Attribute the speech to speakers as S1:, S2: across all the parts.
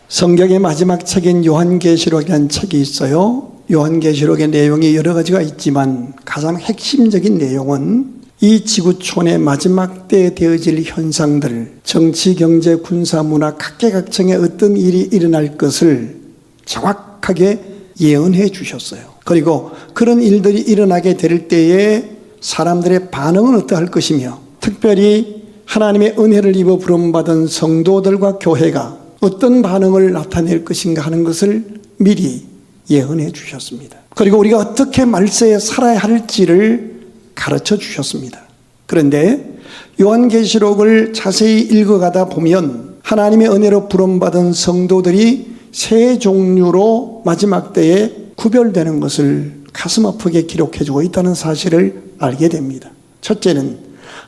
S1: 성경의 마지막 책인 요한계시록이라는 책이 있어요. 요한계시록의 내용이 여러 가지가 있지만 가장 핵심적인 내용은 이 지구촌의 마지막 때에 되어질 현상들, 정치, 경제, 군사, 문화 각계각층의 어떤 일이 일어날 것을 정확하게 예언해 주셨어요. 그리고 그런 일들이 일어나게 될 때에 사람들의 반응은 어떠할 것이며, 특별히 하나님의 은혜를 입어 부름받은 성도들과 교회가 어떤 반응을 나타낼 것인가 하는 것을 미리 예언해 주셨습니다. 그리고 우리가 어떻게 말세에 살아야 할지를 가르쳐 주셨습니다. 그런데 요한계시록을 자세히 읽어가다 보면 하나님의 은혜로 부름받은 성도들이 세 종류로 마지막 때에 구별되는 것을 가슴 아프게 기록해 주고 있다는 사실을 알게 됩니다. 첫째는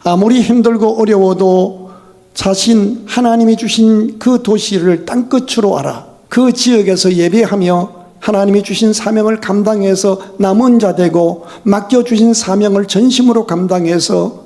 S1: 아무리 힘들고 어려워도 자신 하나님이 주신 그 도시를 땅끝으로 알아 그 지역에서 예배하며 하나님이 주신 사명을 감당해서 남은 자 되고 맡겨주신 사명을 전심으로 감당해서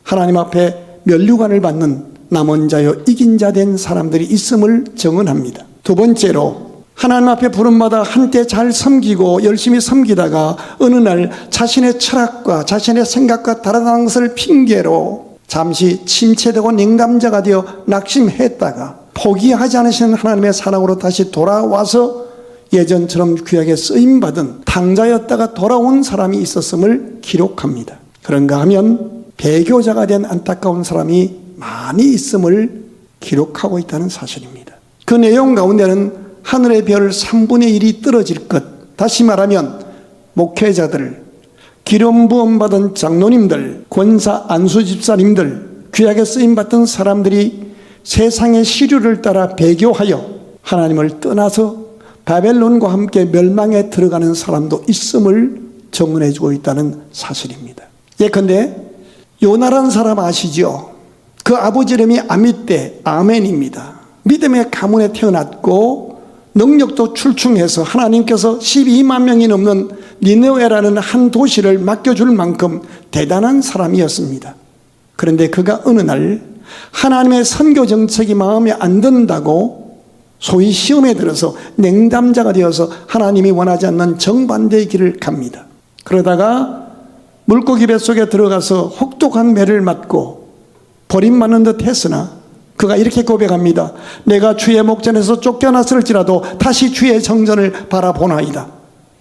S1: 하나님 앞에 면류관을 받는 남은 자요 이긴 자 된 사람들이 있음을 증언합니다. 두 번째로 하나님 앞에 부름받아 한때 잘 섬기고 열심히 섬기다가 어느 날 자신의 철학과 자신의 생각과 다르다는 것을 핑계로 잠시 침체되고 냉담자가 되어 낙심했다가 포기하지 않으시는 하나님의 사랑으로 다시 돌아와서 예전처럼 귀하게 쓰임받은 당자였다가 돌아온 사람이 있었음을 기록합니다. 그런가 하면 배교자가 된 안타까운 사람이 많이 있음을 기록하고 있다는 사실입니다. 그 내용 가운데는 하늘의 별 3분의 1이 떨어질 것, 다시 말하면 목회자들, 기름 부음 받은 장로님들, 권사 안수 집사님들, 귀하게 쓰임받던 사람들이 세상의 시류를 따라 배교하여 하나님을 떠나서 바벨론과 함께 멸망에 들어가는 사람도 있음을 증언해 주고 있다는 사실입니다. 예컨대 요나라는 사람 아시죠? 그 아버지 이름이 아미떼, 아멘입니다. 믿음의 가문에 태어났고 능력도 출중해서 하나님께서 12만 명이 넘는 니느웨라는 한 도시를 맡겨줄 만큼 대단한 사람이었습니다. 그런데 그가 어느 날 하나님의 선교 정책이 마음에 안 든다고 소위 시험에 들어서 냉담자가 되어서 하나님이 원하지 않는 정반대의 길을 갑니다. 그러다가 물고기 뱃속에 들어가서 혹독한 매를 맞고 버림받는 듯 했으나 그가 이렇게 고백합니다. 내가 주의 목전에서 쫓겨났을지라도 다시 주의 정전을 바라보나이다.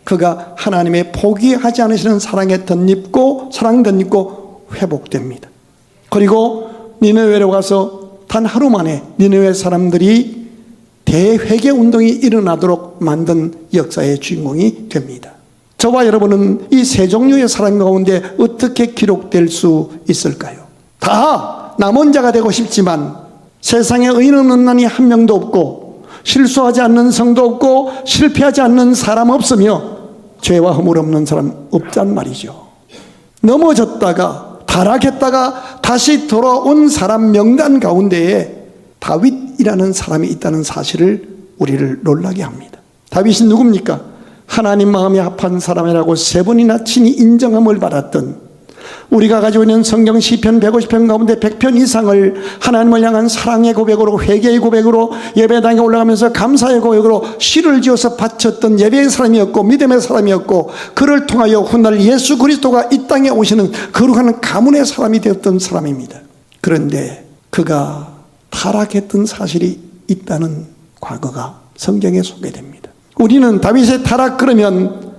S1: 그가 하나님의 포기하지 않으시는 사랑에 덧입고 사랑 덧입고 회복됩니다. 그리고 니느웨로 가서 단 하루 만에 니느웨 사람들이 대회개 운동이 일어나도록 만든 역사의 주인공이 됩니다. 저와 여러분은 이 세 종류의 사람 가운데 어떻게 기록될 수 있을까요? 다 남은 자가 되고 싶지만 세상에 의인 없는 난이 한 명도 없고 실수하지 않는 성도 없고 실패하지 않는 사람 없으며 죄와 허물 없는 사람 없단 말이죠. 넘어졌다가 타락했다가 다시 돌아온 사람 명단 가운데에 다윗이라는 사람이 있다는 사실을 우리를 놀라게 합니다. 다윗이 누굽니까? 하나님 마음에 합한 사람이라고 3번이나 친히 인정함을 받았던, 우리가 가지고 있는 성경 시편 150편 가운데 100편 이상을 하나님을 향한 사랑의 고백으로, 회개의 고백으로, 예배당에 올라가면서 감사의 고백으로 시를 지어서 바쳤던 예배의 사람이었고 믿음의 사람이었고, 그를 통하여 훗날 예수 그리스도가 이 땅에 오시는 거룩한 가문의 사람이 되었던 사람입니다. 그런데 그가 타락했던 사실이 있다는 과거가 성경에 소개됩니다. 우리는 다윗의 타락 그러면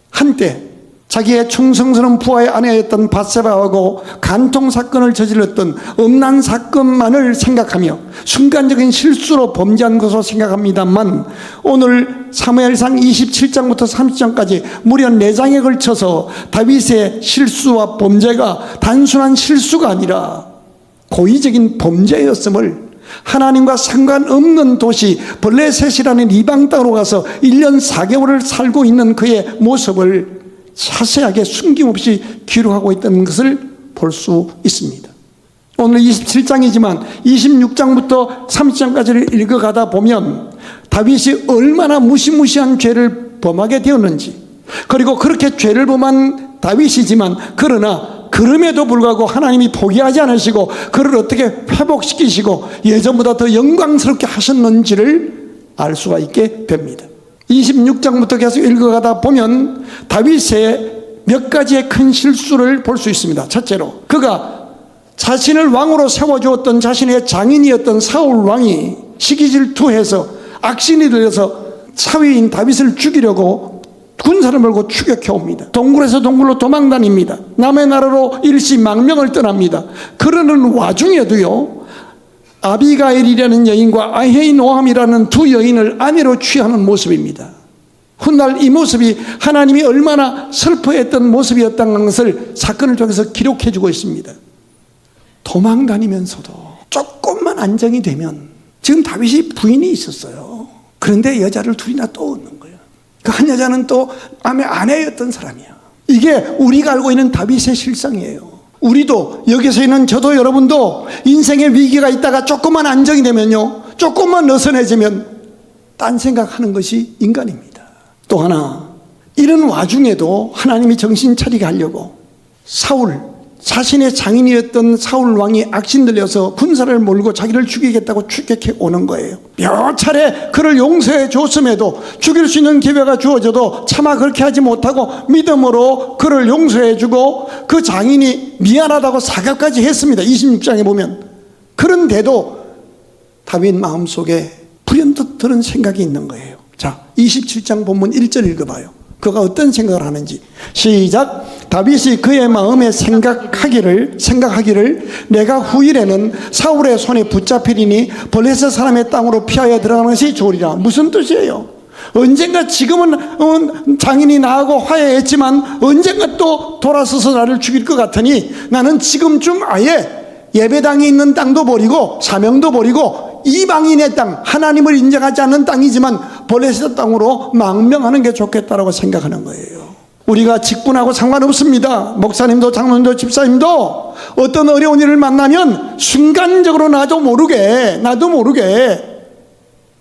S1: 한때 자기의 충성스러운 부하의 아내였던 밧세바하고 간통 사건을 저질렀던 음란 사건만을 생각하며 순간적인 실수로 범죄한 것으로 생각합니다만, 오늘 사무엘상 27장부터 30장까지 무려 4장에 걸쳐서 다윗의 실수와 범죄가 단순한 실수가 아니라 고의적인 범죄였음을, 하나님과 상관없는 도시 블레셋이라는 이방 땅으로 가서 1년 4개월을 살고 있는 그의 모습을 자세하게 숨김없이 기록하고 있다는 것을 볼 수 있습니다. 오늘 27장이지만 26장부터 30장까지를 읽어가다 보면 다윗이 얼마나 무시무시한 죄를 범하게 되었는지, 그리고 그렇게 죄를 범한 다윗이지만 그러나 그럼에도 불구하고 하나님이 포기하지 않으시고 그를 어떻게 회복시키시고 예전보다 더 영광스럽게 하셨는지를 알 수가 있게 됩니다. 26장부터 계속 읽어가다 보면 다윗의 몇 가지의 큰 실수를 볼 수 있습니다. 첫째로 그가 자신을 왕으로 세워주었던 자신의 장인이었던 사울 왕이 시기질투해서 악신이 들려서 사위인 다윗을 죽이려고 군사를 몰고 추격해 옵니다. 동굴에서 동굴로 도망 다닙니다. 남의 나라로 일시망명을 떠납니다. 그러는 와중에도요, 아비가일이라는 여인과 아히노함이라는 두 여인을 아내로 취하는 모습입니다. 훗날 이 모습이 하나님이 얼마나 슬퍼했던 모습이었다는 것을 사건을 통해서 기록해 주고 있습니다. 도망 다니면서도 조금만 안정이 되면, 지금 다윗이 부인이 있었어요. 그런데 여자를 둘이나 또 얻는 거예요. 그 한 여자는 또 아내였던 사람이야. 이게 우리가 알고 있는 다윗의 실상이에요. 우리도 여기서 있는 저도 여러분도 인생의 위기가 있다가 조금만 안정이 되면요, 조금만 느슨해지면 딴 생각하는 것이 인간입니다. 또 하나, 이런 와중에도 하나님이 정신 차리게 하려고 사울, 자신의 장인이었던 사울 왕이 악신 들려서 군사를 몰고 자기를 죽이겠다고 추격해 오는 거예요. 몇 차례 그를 용서해 줬음에도, 죽일 수 있는 기회가 주어져도 차마 그렇게 하지 못하고 믿음으로 그를 용서해 주고 그 장인이 미안하다고 사과까지 했습니다. 26장에 보면. 그런데도 다윗 마음속에 불현듯 드는 생각이 있는 거예요. 자, 27장 본문 1절 읽어봐요. 그가 어떤 생각을 하는지. 시작. 다윗이 그의 마음에 생각하기를 내가 후일에는 사울의 손에 붙잡히리니 블레셋 사람의 땅으로 피하여 들어가는 것이 좋으리라. 무슨 뜻이에요? 언젠가, 지금은 장인이 나하고 화해했지만 언젠가 또 돌아서서 나를 죽일 것 같으니 나는 지금쯤 아예 예배당이 있는 땅도 버리고 사명도 버리고 이방인의 땅, 하나님을 인정하지 않는 땅이지만 블레셋 땅으로 망명하는 게 좋겠다라고 생각하는 거예요. 우리가 직분하고 상관없습니다. 목사님도 장로님도 집사님도 어떤 어려운 일을 만나면 순간적으로 나도 모르게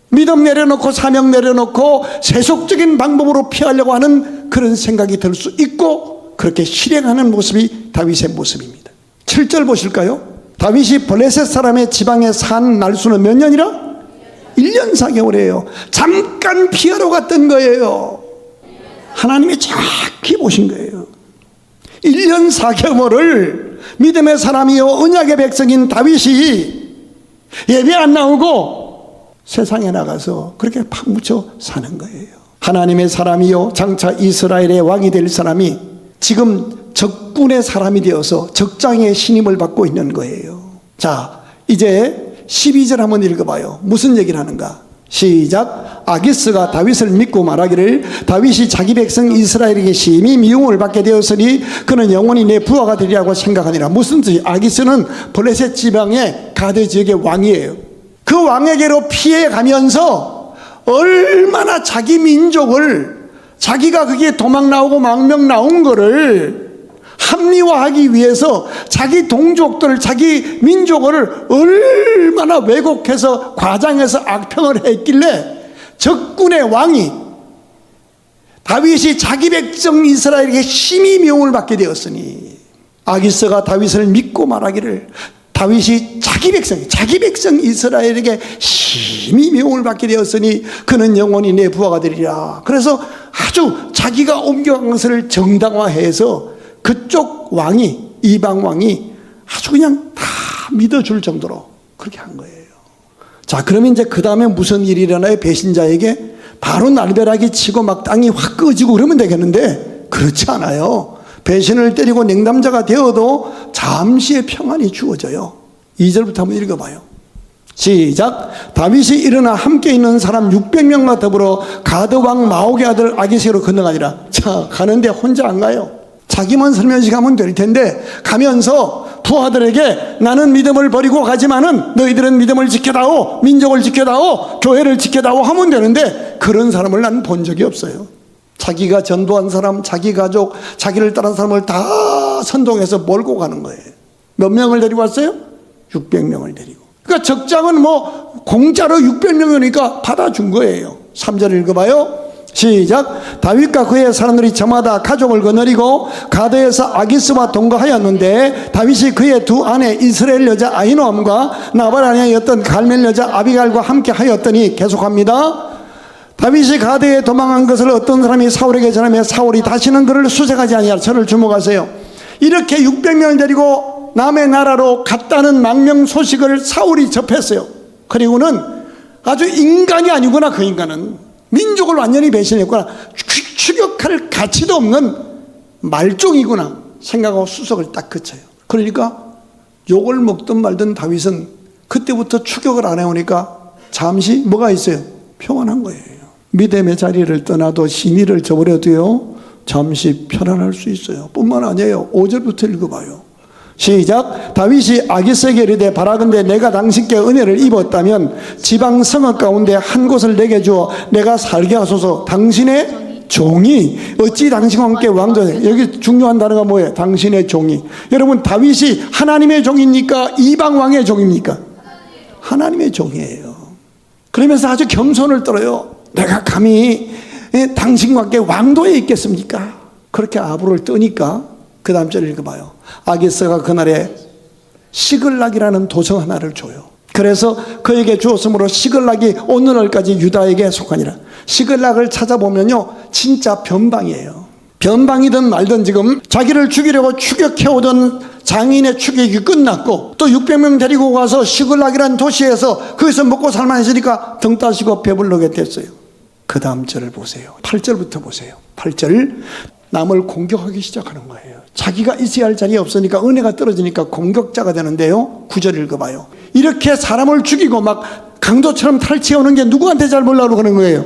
S1: 믿음 내려놓고 사명 내려놓고 세속적인 방법으로 피하려고 하는 그런 생각이 들 수 있고, 그렇게 실행하는 모습이 다윗의 모습입니다. 7절 보실까요? 다윗이 블레셋 사람의 지방에 산 날수는 몇 년이라? 1년 4개월이에요. 잠깐 피하러 갔던 거예요. 하나님이 정확히 보신 거예요. 1년 4개월을 믿음의 사람이요 언약의 백성인 다윗이 예배 안 나오고 세상에 나가서 그렇게 파묻혀 사는 거예요. 하나님의 사람이요 장차 이스라엘의 왕이 될 사람이 지금 적군의 사람이 되어서 적장의 신임을 받고 있는 거예요. 자, 이제 12절 한번 읽어봐요. 무슨 얘기를 하는가? 시작. 아기스가 다윗을 믿고 말하기를 다윗이 자기 백성 이스라엘에게 심히 미움을 받게 되었으니 그는 영원히 내 부하가 되리라고 생각하니라. 무슨 뜻이? 아기스는 블레셋 지방의 가드 지역의 왕이에요. 그 왕에게로 피해 가면서 얼마나 자기 민족을, 자기가 그게 도망 나오고 망명 나온 거를 합리화하기 위해서 자기 동족들, 자기 민족을 얼마나 왜곡해서 과장해서 악평을 했길래 적군의 왕이 다윗이 자기 백성 이스라엘에게 심히 미움을 받게 되었으니, 아기스가 다윗을 믿고 말하기를 다윗이 자기 백성 이스라엘에게 심히 미움을 받게 되었으니 그는 영원히 내 부하가 되리라. 그래서 아주 자기가 옮겨간 것을 정당화해서 그쪽 왕이, 이방 왕이 아주 그냥 다 믿어줄 정도로 그렇게 한 거예요. 자, 그러면 이제 그 다음에 무슨 일이 일어나요? 배신자에게 바로 날벼락이 치고 막 땅이 확 꺼지고 그러면 되겠는데, 그렇지 않아요. 배신을 때리고 냉담자가 되어도 잠시의 평안이 주어져요. 2절부터 한번 읽어봐요. 시작. 다윗이 일어나 함께 있는 사람 600명과 더불어 가드 왕 마옥의 아들 아기스로 건너가니라. 자, 가는데 혼자 안 가요. 자기만 설면시 가면 될 텐데, 가면서 부하들에게 나는 믿음을 버리고 가지만은 너희들은 믿음을 지켜다오, 민족을 지켜다오, 교회를 지켜다오 하면 되는데, 그런 사람을 난 본 적이 없어요. 자기가 전도한 사람, 자기 가족, 자기를 따른 사람을 다 선동해서 몰고 가는 거예요. 몇 명을 데리고 왔어요? 600명을 데리고. 그러니까 적장은 공짜로 600명이니까 받아준 거예요. 3절 읽어봐요. 시작. 다윗과 그의 사람들이 저마다 가족을 거느리고 가드에서 아기스와 동거하였는데 다윗이 그의 두 아내 이스라엘 여자 아히노암과 나발 아내였던 갈멜 여자 아비갈과 함께 하였더니, 계속합니다. 다윗이 가드에 도망한 것을 어떤 사람이 사울에게 전하며 사울이 다시는 그를 수색하지 아니하라. 저를 주목하세요. 이렇게 600명을 데리고 남의 나라로 갔다는 망명 소식을 사울이 접했어요. 그리고는 아주 인간이 아니구나, 그 인간은 민족을 완전히 배신했구나, 추격할 가치도 없는 말종이구나 생각하고 수석을 딱 그쳐요. 그러니까 욕을 먹든 말든 다윗은 그때부터 추격을 안 해오니까 잠시 뭐가 있어요? 평안한 거예요. 믿음의 자리를 떠나도 신의를 저버려도요 잠시 편안할 수 있어요. 뿐만 아니에요. 5절부터 읽어봐요. 시작. 다윗이 아기스에게 이르되 바라건대 내가 당신께 은혜를 입었다면 지방 성읍 가운데 한 곳을 내게 주어 내가 살게 하소서. 당신의 종이 어찌 당신과 함께 왕조해. 여기 중요한 단어가 뭐예요? 당신의 종이. 여러분, 다윗이 하나님의 종입니까? 이방 왕의 종입니까? 하나님의 종이에요. 그러면서 아주 겸손을 떨어요. 내가 감히 당신과 함께 왕도에 있겠습니까? 그렇게 아부를 뜨니까 그 다음 절 읽어봐요. 아기스가 그날에 시글락이라는 도성 하나를 줘요. 그래서 그에게 주었으므로 시글락이 오늘날까지 유다에게 속하니라. 시글락을 찾아보면요 진짜 변방이에요. 변방이든 말든 지금 자기를 죽이려고 추격해오던 장인의 추격이 끝났고 또 600명 데리고 가서 시글락이라는 도시에서 거기서 먹고 살만했으니까 등 따시고 배불르게 됐어요. 그 다음 절을 보세요. 8절부터 보세요. 8절. 남을 공격하기 시작하는 거예요. 자기가 있어야 할 자리에 없으니까 은혜가 떨어지니까 공격자가 되는데요. 9절 읽어봐요. 이렇게 사람을 죽이고 막 강도처럼 탈취해오는 게 누구한테 잘 보려고 하는 거예요?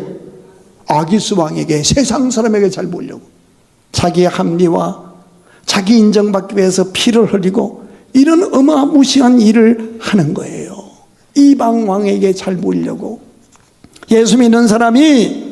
S1: 아기스 왕에게, 세상 사람에게 잘 보려고. 자기의 합리와 자기 인정받기 위해서 피를 흘리고 이런 어마무시한 일을 하는 거예요. 이방 왕에게 잘 보이려고. 예수 믿는 사람이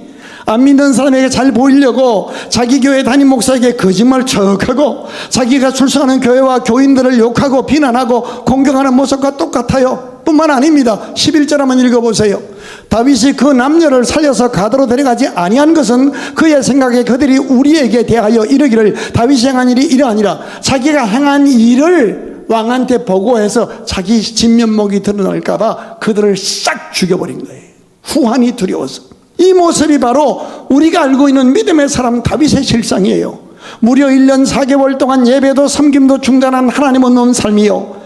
S1: 안 믿는 사람에게 잘 보이려고 자기 교회 담임 목사에게 거짓말 척하고 자기가 출석하는 교회와 교인들을 욕하고 비난하고 공격하는 모습과 똑같아요. 뿐만 아닙니다. 11절 한번 읽어보세요. 다윗이 그 남녀를 살려서 가드로 데려가지 아니한 것은 그의 생각에 그들이 우리에게 대하여 이르기를 다윗이 행한 일이 이러하니라. 자기가 행한 일을 왕한테 보고해서 자기 진면목이 드러날까 봐 그들을 싹 죽여버린 거예요. 후환이 두려워서. 이 모습이 바로 우리가 알고 있는 믿음의 사람 다윗의 실상이에요. 무려 1년 4개월 동안 예배도 섬김도 중단한 하나님 없는 삶이요,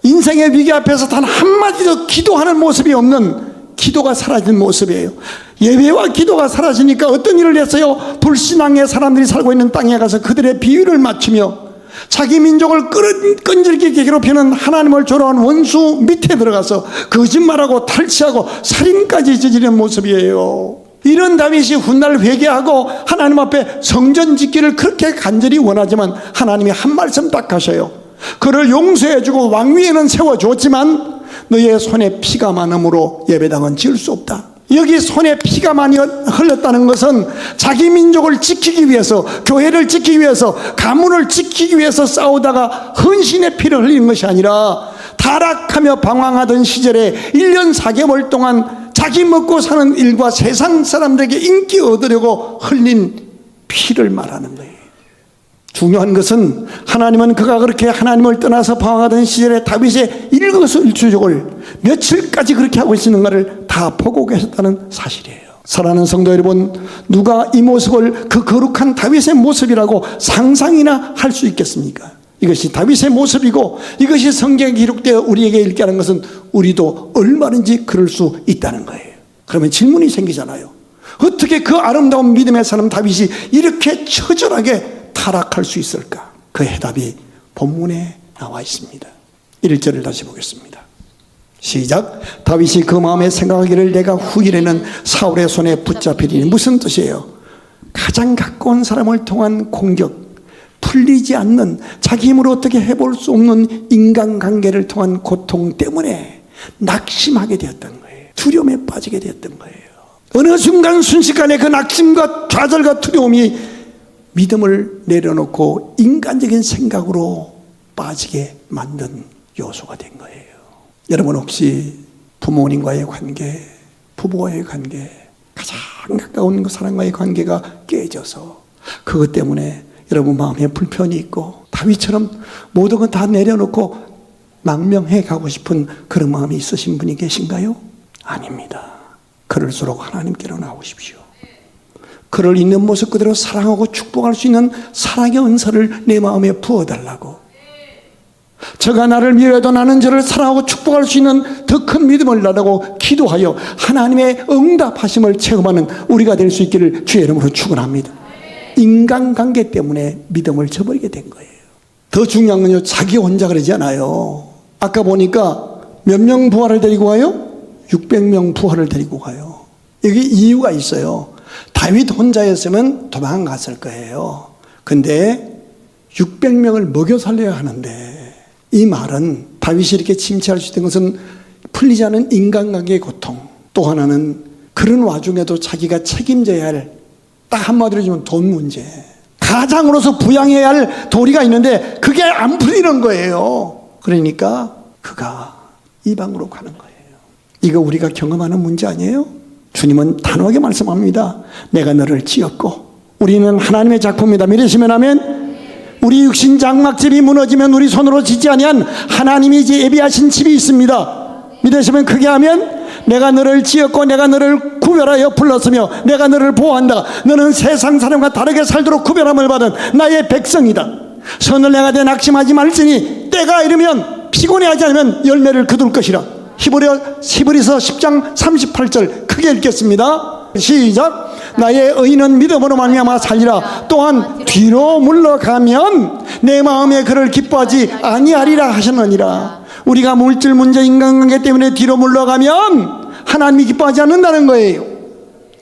S1: 인생의 위기 앞에서 단 한마디도 기도하는 모습이 없는, 기도가 사라진 모습이에요. 예배와 기도가 사라지니까 어떤 일을 했어요? 불신앙의 사람들이 살고 있는 땅에 가서 그들의 비위를 맞추며 자기 민족을 끈질기게 괴롭히는 하나님을 조롱한 원수 밑에 들어가서 거짓말하고 탈취하고 살인까지 저지르는 모습이에요. 이런 다윗이 훗날 회개하고 하나님 앞에 성전 짓기를 그렇게 간절히 원하지만 하나님이 한 말씀 딱 하셔요. 그를 용서해주고 왕위에는 세워줬지만 너의 손에 피가 많음으로 예배당은 지을 수 없다. 여기 손에 피가 많이 흘렀다는 것은 자기 민족을 지키기 위해서, 교회를 지키기 위해서, 가문을 지키기 위해서 싸우다가 헌신의 피를 흘리는 것이 아니라 타락하며 방황하던 시절에 1년 4개월 동안 자기 먹고 사는 일과 세상 사람들에게 인기 얻으려고 흘린 피를 말하는 거예요. 중요한 것은 하나님은 그가 그렇게 하나님을 떠나서 방황하던 시절에 다윗의 일거수일투족을 며칠까지 그렇게 하고 있었는가를 다 보고 계셨다는 사실이에요. 사랑하는 성도 여러분, 누가 이 모습을 그 거룩한 다윗의 모습이라고 상상이나 할 수 있겠습니까? 이것이 다윗의 모습이고 이것이 성경에 기록되어 우리에게 읽게 하는 것은 우리도 얼마든지 그럴 수 있다는 거예요. 그러면 질문이 생기잖아요. 어떻게 그 아름다운 믿음의 사람 다윗이 이렇게 처절하게 타락할 수 있을까? 그 해답이 본문에 나와 있습니다. 1절을 다시 보겠습니다. 시작. 다윗이 그 마음에 생각하기를 내가 후일에는 사울의 손에 붙잡히리니. 무슨 뜻이에요? 가장 가까운 사람을 통한 공격, 풀리지 않는, 자기 힘으로 어떻게 해볼 수 없는 인간관계를 통한 고통 때문에 낙심하게 되었던 거예요. 두려움에 빠지게 되었던 거예요. 어느 순간 순식간에 그 낙심과 좌절과 두려움이 믿음을 내려놓고 인간적인 생각으로 빠지게 만든 요소가 된 거예요. 여러분 혹시 부모님과의 관계, 부부와의 관계, 가장 가장 가까운 그 사람과의 관계가 깨져서 그것 때문에 여러분 마음에 불편이 있고 다윗처럼 모든 건 다 내려놓고 망명해 가고 싶은 그런 마음이 있으신 분이 계신가요? 아닙니다. 그럴수록 하나님께로 나오십시오. 그를 있는 모습 그대로 사랑하고 축복할 수 있는 사랑의 은사를 내 마음에 부어달라고. 저가 나를 미워해도 나는 저를 사랑하고 축복할 수 있는 더 큰 믿음을 달라고 기도하여 하나님의 응답하심을 체험하는 우리가 될 수 있기를 주의 이름으로 축원합니다. 인간관계 때문에 믿음을 저버리게 된 거예요. 더 중요한 건요, 자기 혼자 그러지 않아요. 아까 보니까 몇 명 부하를 데리고 가요? 600명 부하를 데리고 가요. 여기 이유가 있어요. 다윗 혼자였으면 도망갔을 거예요. 근데 600명을 먹여 살려야 하는데, 이 말은 다윗이 이렇게 침체할 수 있는 것은 풀리지 않은 인간관계의 고통, 또 하나는 그런 와중에도 자기가 책임져야 할, 딱 한마디로 주면 돈 문제, 가장으로서 부양해야 할 도리가 있는데 그게 안 풀리는 거예요. 그러니까 그가 이방으로 가는 거예요. 이거 우리가 경험하는 문제 아니에요? 주님은 단호하게 말씀합니다. 내가 너를 지었고 우리는 하나님의 작품이다. 믿으시면 하면, 우리 육신 장막집이 무너지면 우리 손으로 짓지 아니한 하나님이 이제 예비하신 집이 있습니다. 믿으시면 크게 하면, 내가 너를 지었고 내가 너를 구별하여 불렀으며 내가 너를 보호한다. 너는 세상 사람과 다르게 살도록 구별함을 받은 나의 백성이다. 선을 내가되 낙심하지 말지니 때가 이르면 피곤해하지 않으면 열매를 거둘 것이라. 히브리서 10장 38절 크게 읽겠습니다. 시작. 나의 의인은 믿음으로 말미암아 살리라. 또한 뒤로 물러가면 내 마음에 그를 기뻐하지 아니하리라 하셨느니라. 우리가 물질 문제, 인간관계 때문에 뒤로 물러가면 하나님이 기뻐하지 않는다는 거예요.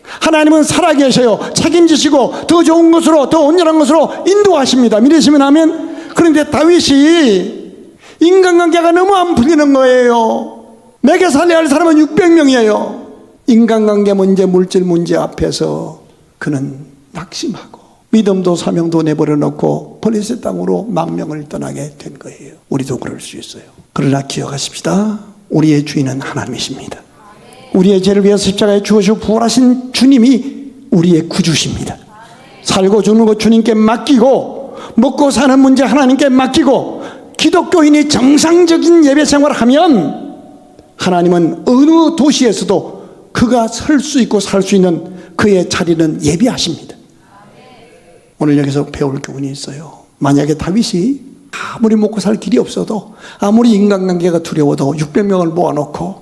S1: 하나님은 살아계셔요. 책임지시고 더 좋은 것으로, 더 온전한 것으로 인도하십니다. 믿으시면 하면. 그런데 다윗이 인간관계가 너무 안 풀리는 거예요. 먹여 살려야 할 사람은 600명이에요. 인간관계 문제, 물질 문제 앞에서 그는 낙심하고 믿음도 사명도 내버려 놓고 블레셋 땅으로 망명을 떠나게 된 거예요. 우리도 그럴 수 있어요. 그러나 기억하십시다. 우리의 주인은 하나님이십니다. 우리의 죄를 위해서 십자가에 죽으시고 부활하신 주님이 우리의 구주십니다. 살고 죽는 것 주님께 맡기고, 먹고 사는 문제 하나님께 맡기고, 기독교인이 정상적인 예배 생활을 하면 하나님은 어느 도시에서도 그가 설 수 있고 살 수 있는 그의 자리는 예비하십니다. 오늘 여기서 배울 교훈이 있어요. 만약에 다윗이 아무리 먹고 살 길이 없어도, 아무리 인간관계가 두려워도 600명을 모아놓고,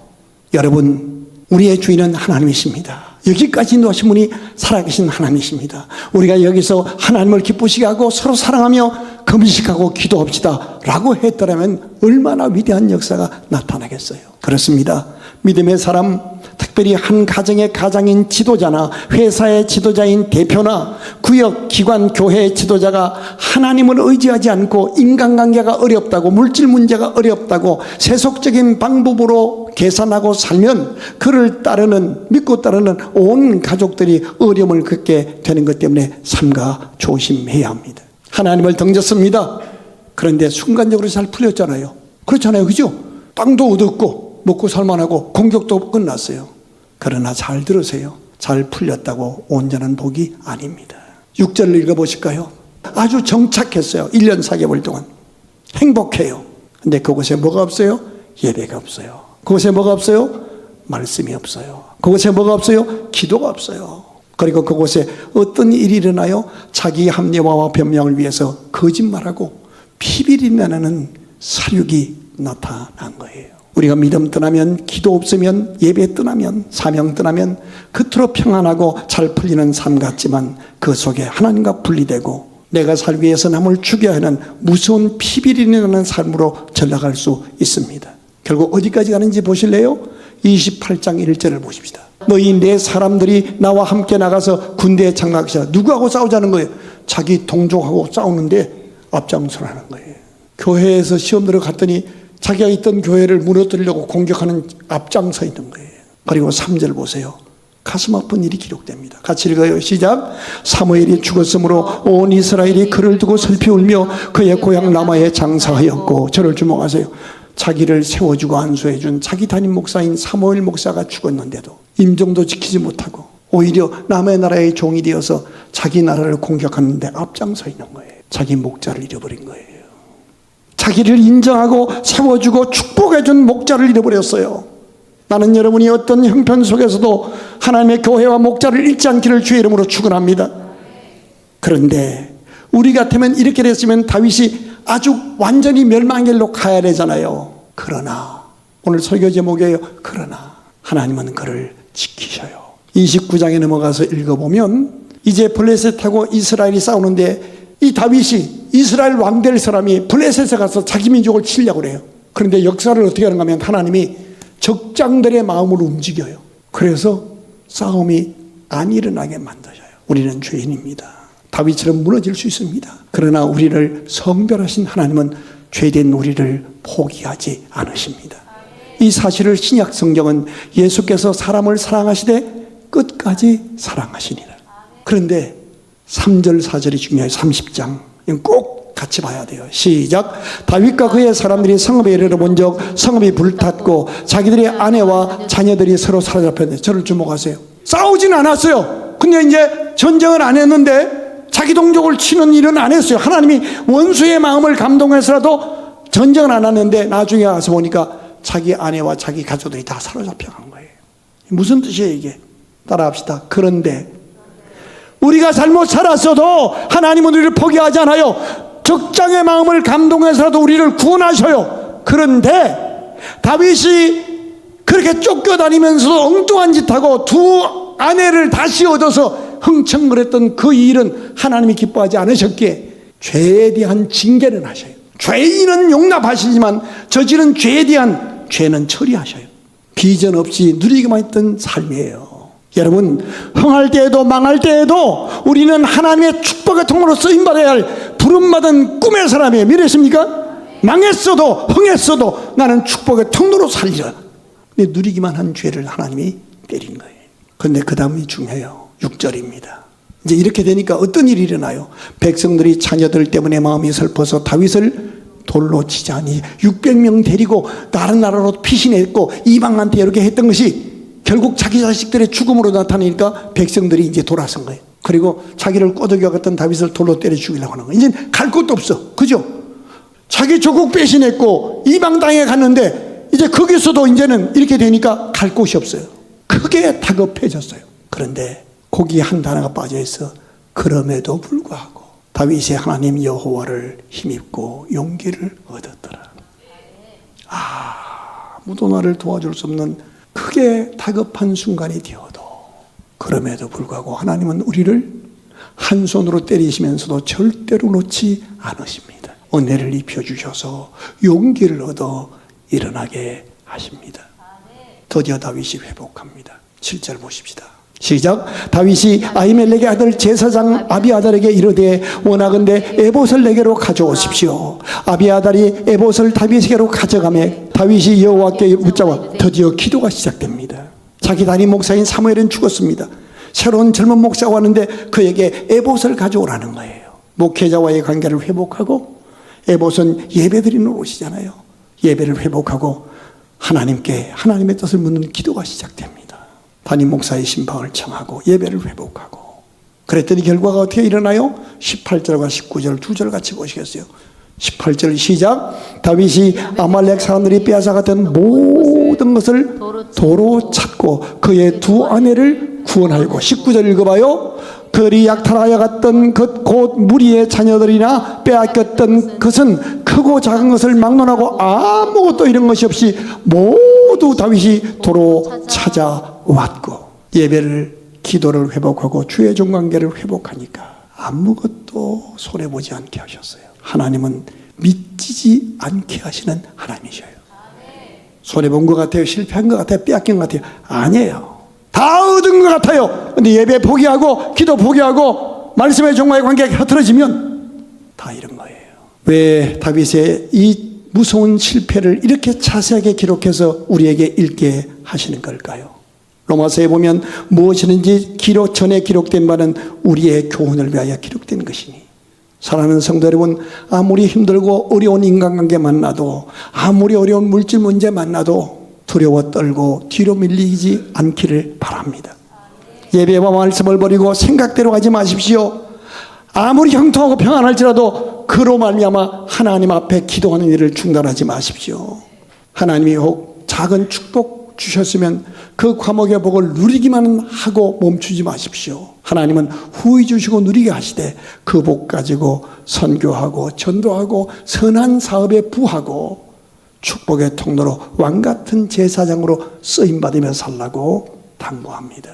S1: 여러분, 우리의 주인은 하나님이십니다. 여기까지 인도하신 분이 살아계신 하나님이십니다. 우리가 여기서 하나님을 기쁘시게 하고 서로 사랑하며 금식하고 기도합시다 라고 했더라면 얼마나 위대한 역사가 나타나겠어요. 그렇습니다. 믿음의 사람, 특별히 한 가정의 가장인 지도자나 회사의 지도자인 대표나 구역, 기관, 교회의 지도자가 하나님을 의지하지 않고 인간관계가 어렵다고, 물질 문제가 어렵다고 세속적인 방법으로 계산하고 살면 그를 따르는, 믿고 따르는 온 가족들이 어려움을 겪게 되는 것 때문에 삼가 조심해야 합니다. 하나님을 던졌습니다. 그런데 순간적으로 잘 풀렸잖아요. 그렇잖아요. 그죠? 땅도 얻었고 먹고 살만하고 공격도 끝났어요. 그러나 잘 들으세요. 잘 풀렸다고 온전한 복이 아닙니다. 6절을 읽어보실까요? 아주 정착했어요. 1년 4개월 동안 행복해요. 근데 그곳에 뭐가 없어요? 예배가 없어요. 그곳에 뭐가 없어요? 말씀이 없어요. 그곳에 뭐가 없어요? 기도가 없어요. 그리고 그곳에 어떤 일이 일어나요? 자기 합리화와 변명을 위해서 거짓말하고 피비린내 나는 사륙이 나타난 거예요. 우리가 믿음 떠나면, 기도 없으면, 예배 떠나면, 사명 떠나면 겉으로 평안하고 잘 풀리는 삶 같지만 그 속에 하나님과 분리되고 내가 살기 위해서 남을 죽여야 하는 무서운 피비린내 나는 삶으로 전락할 수 있습니다. 결국 어디까지 가는지 보실래요? 28장 1절을 보십시다. 너희 내 사람들이 나와 함께 나가서 군대에 장악하시라. 누구하고 싸우자는 거예요? 자기 동족하고 싸우는데 앞장서라는 거예요. 교회에서 시험 들어갔더니 자기가 있던 교회를 무너뜨리려고 공격하는 앞장서 있는 거예요. 그리고 3절 보세요. 가슴 아픈 일이 기록됩니다. 같이 읽어요. 시작. 사무엘이 죽었으므로 온 이스라엘이 그를 두고 슬피 울며 그의 고향 라마에 장사하였고. 저를 주목하세요. 자기를 세워주고 안수해준 자기 담임 목사인 사무엘 목사가 죽었는데도 임종도 지키지 못하고 오히려 남의 나라의 종이 되어서 자기 나라를 공격하는데 앞장서 있는 거예요. 자기 목자를 잃어버린 거예요. 자기를 인정하고 세워주고 축복해준 목자를 잃어버렸어요. 나는 여러분이 어떤 형편 속에서도 하나님의 교회와 목자를 잃지 않기를 주의 이름으로 축원합니다. 그런데 우리 같으면 이렇게 됐으면 다윗이 아주 완전히 멸망의 길로 가야 되잖아요. 그러나 오늘 설교 제목이에요. 그러나 하나님은 그를 지키셔요. 29장에 넘어가서 읽어보면 이제 블레셋하고 이스라엘이 싸우는데 이 다윗이 이스라엘 왕 될 사람이 블레셋에 가서 자기 민족을 치려고 그래요. 그런데 역사를 어떻게 하는가 하면 하나님이 적장들의 마음을 움직여요. 그래서 싸움이 안 일어나게 만드셔요. 우리는 죄인입니다. 다윗처럼 무너질 수 있습니다. 그러나 우리를 성별하신 하나님은 죄된 우리를 포기하지 않으십니다. 이 사실을 신약 성경은 예수께서 사람을 사랑하시되 끝까지 사랑하시니라. 그런데 3절 4절이 중요해요. 30장 꼭 같이 봐야 돼요. 시작. 다윗과 그의 사람들이 성읍에 이르러 본 적 성읍이 불탔고 자기들의 아내와 자녀들이 서로 사로잡혔는데, 저를 주목하세요. 싸우진 않았어요. 근데 이제 전쟁을 안 했는데 자기 동족을 치는 일은 안 했어요. 하나님이 원수의 마음을 감동해서라도 전쟁을 안 하는데 나중에 와서 보니까 자기 아내와 자기 가족들이 다 사로잡혀간 거예요. 무슨 뜻이에요 이게? 따라합시다. 그런데 우리가 잘못 살았어도 하나님은 우리를 포기하지 않아요. 적장의 마음을 감동해서라도 우리를 구원하셔요. 그런데 다윗이 그렇게 쫓겨다니면서도 엉뚱한 짓하고 두 아내를 다시 얻어서 흥청거렸던 그 일은 하나님이 기뻐하지 않으셨기에 죄에 대한 징계는 하셔요. 죄인은 용납하시지만 저지른 죄에 대한 죄는 처리하셔요. 비전 없이 누리기만 했던 삶이에요. 여러분, 흥할 때에도 망할 때에도 우리는 하나님의 축복의 통로로 쓰임받아야 할 부름받은 꿈의 사람이에요. 믿으십니까? 망했어도 흥했어도 나는 축복의 통로로 살리라. 근데 누리기만 한 죄를 하나님이 때린 거예요. 그런데 그 다음이 중요해요. 6절입니다. 이제 이렇게 되니까 어떤 일이 일어나요? 백성들이 자녀들 때문에 마음이 슬퍼서 다윗을 돌로 치자니 600명 데리고 다른 나라로 피신했고 이방한테 이렇게 했던 것이 결국 자기 자식들의 죽음으로 나타나니까 백성들이 이제 돌아선 거예요. 그리고 자기를 꼬드겨갔던 다윗을 돌로 때려 죽이려고 하는 거예요. 이제 갈 곳도 없어. 그죠? 자기 조국 배신했고 이방 땅에 갔는데 이제 거기서도 이제는 이렇게 되니까 갈 곳이 없어요. 크게 다급해졌어요. 그런데 거기에 한 단어가 빠져있어. 그럼에도 불구하고 다윗이 하나님 여호와를 힘입고 용기를 얻었더라. 아무도 나를 도와줄 수 없는 크게 다급한 순간이 되어도 그럼에도 불구하고 하나님은 우리를 한 손으로 때리시면서도 절대로 놓지 않으십니다. 은혜를 입혀주셔서 용기를 얻어 일어나게 하십니다. 드디어 다윗이 회복합니다. 7절 보십시다. 시작. 다윗이 아히멜렉의 아들 제사장 아비아달에게 이르되 원하건대 에봇을 내게로 가져오십시오. 아비아달이 에봇을 다윗에게로 가져가매 다윗이 여호와께 붙잡아 드디어 기도가 시작됩니다. 자기 담임 목사인 사무엘은 죽었습니다. 새로운 젊은 목사가 왔는데 그에게 에봇을 가져오라는 거예요. 목회자와의 관계를 회복하고, 에봇은 예배드리는 옷이잖아요. 예배를 회복하고 하나님께 하나님의 뜻을 묻는 기도가 시작됩니다. 담임 목사의 신방을 청하고 예배를 회복하고, 그랬더니 결과가 어떻게 일어나요? 18절과 19절 두 절 같이 보시겠어요? 18절 시작. 다윗이 아말렉 사람들이 빼앗아갔던 모든 것을 도로 찾고 그의 두 아내를 구원하였고, 19절 읽어봐요. 그들이 약탈하여 갔던 것 곧 무리의 자녀들이나 빼앗겼던 것은 크고 작은 것을 막론하고 아무것도 잃은 것이 없이 모두 다윗이 도로 찾아왔고, 예배를 기도를 회복하고 주의 종관계를 회복하니까 아무것도 손해보지 않게 하셨어요. 하나님은 믿지지 않게 하시는 하나님이셔요. 손해본 것 같아요? 실패한 것 같아요? 빼앗긴 것 같아요? 아니에요. 다 얻은 것 같아요. 근데 예배 포기하고 기도 포기하고 말씀의 종과의 관계가 흐트러지면 다 이런 거예요. 왜 다윗의 이 무서운 실패를 이렇게 자세하게 기록해서 우리에게 읽게 하시는 걸까요? 로마서에 보면 무엇이든지 전에 기록된 바는 우리의 교훈을 위하여 기록된 것이니, 사랑하는 성도 여러분, 아무리 힘들고 어려운 인간관계 만나도, 아무리 어려운 물질 문제 만나도 두려워 떨고 뒤로 밀리지 않기를 바랍니다. 예배와 말씀을 버리고 생각대로 가지 마십시오. 아무리 형통하고 평안할지라도 그로 말미암아 하나님 앞에 기도하는 일을 중단하지 마십시오. 하나님이 혹 작은 축복 주셨으면 그 과목의 복을 누리기만 하고 멈추지 마십시오. 하나님은 후히 주시고 누리게 하시되 그 복 가지고 선교하고 전도하고 선한 사업에 부하고 축복의 통로로 왕같은 제사장으로 쓰임받으며 살라고 당부합니다.